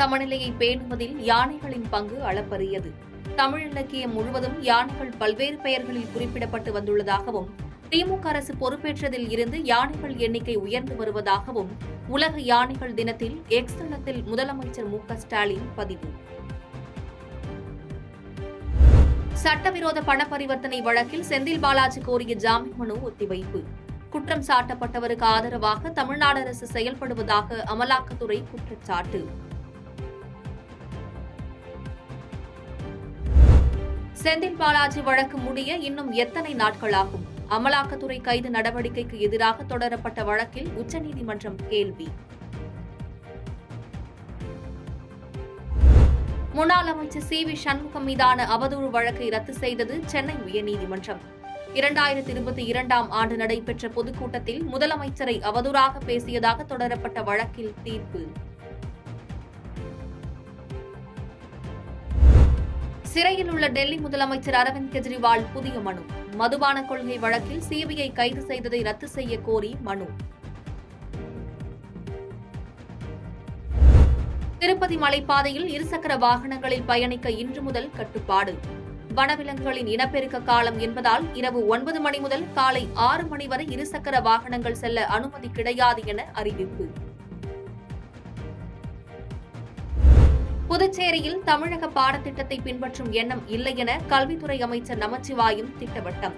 சமநிலையை பேணுவதில் யானைகளின் பங்கு அளப்பரியது. தமிழ் இலக்கியம் முழுவதும் யானைகள் பல்வேறு பெயர்களில் குறிப்பிடப்பட்டு வந்துள்ளதாகவும், திமுக அரசு பொறுப்பேற்றதில் இருந்து யானைகள் எண்ணிக்கை உயர்ந்து வருவதாகவும் உலக யானைகள் தினத்தில் எக்ஸ் தளத்தில் முதலமைச்சர் மு.க.ஸ்டாலின் பதிவு. சட்டவிரோத பண பரிவர்த்தனை வழக்கில் செந்தில் பாலாஜி கோரிய ஜாமீன் மனு ஒத்திவைப்பு. குற்றம் சாட்டப்பட்டவருக்கு ஆதரவாக தமிழ்நாடு அரசு செயல்படுவதாக அமலாக்கத்துறை குற்றச்சாட்டு. செந்தில் பாலாஜி வழக்கு முடிய இன்னும் எத்தனை நாட்களாகும்? அமலாக்கத்துறை கைது நடவடிக்கைக்கு எதிராக தொடரப்பட்ட வழக்கில் உச்சநீதிமன்றம் கேள்வி. முன்னாள் அமைச்சர் சி.வி. சண்முகம் மீதான அவதூறு வழக்கை ரத்து செய்தது சென்னை உயர்நீதிமன்றம். 2022ஆம் ஆண்டு நடைபெற்ற பொதுக்கூட்டத்தில் முதலமைச்சரை அவதூறாக பேசியதாக தொடரப்பட்ட வழக்கில் தீர்ப்பு. சிறையில் உள்ள டெல்லி முதலமைச்சர் அரவிந்த் கெஜ்ரிவால் புதிய மனு. மதுபான கொள்கை வழக்கில் சிபிஐ கைது செய்ததை ரத்து செய்ய கோரி மனு. திருப்பதி மலைப்பாதையில் இருசக்கர வாகனங்களில் பயணிக்க இன்று முதல் கட்டுப்பாடு. வனவிலங்குகளின் இனப்பெருக்க காலம் என்பதால் இரவு 9 மணி முதல் காலை 6 மணி வரை இருசக்கர வாகனங்கள் செல்ல அனுமதி கிடையாது என அறிவிப்பு. புதுச்சேரியில் தமிழக பாடத்திட்டத்தை பின்பற்றும் எண்ணம் இல்லை என கல்வித்துறை அமைச்சர் நமச்சிவாயம் திட்டவட்டம்.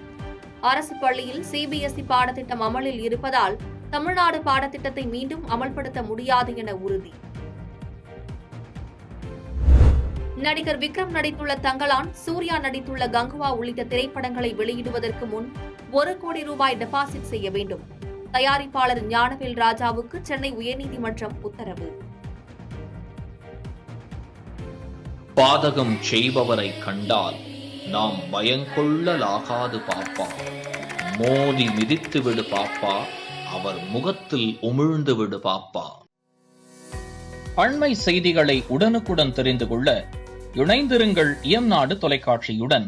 அரசு பள்ளியில் சிபிஎஸ்இ பாடத்திட்டம் அமலில் இருப்பதால் தமிழ்நாடு பாடத்திட்டத்தை மீண்டும் அமல்படுத்த முடியாது என உறுதி. நடிகர் விக்ரம் நடித்துள்ள தங்கலான், சூர்யா நடித்துள்ள கங்குவா உள்ளிட்ட திரைப்படங்களை வெளியிடுவதற்கு முன் 1 கோடி ரூபாய் டெபாசிட் செய்ய வேண்டும். தயாரிப்பாளர் ஞானவேல் ராஜாவுக்கு சென்னை உயர்நீதிமன்றம் உத்தரவு. பாதகம் செய்பவரை கண்டால் நாம் பயங்கொள்ளலாகாது பாப்பா, மோதி மிதித்து விடு பாப்பா, அவர் முகத்தில் உமிழ்ந்து விடு பாப்பா. அண்மை செய்திகளை உடனுக்குடன் தெரிந்து கொள்ள இணைந்திருங்கள் இயம்நாடு தொலைக்காட்சியுடன்.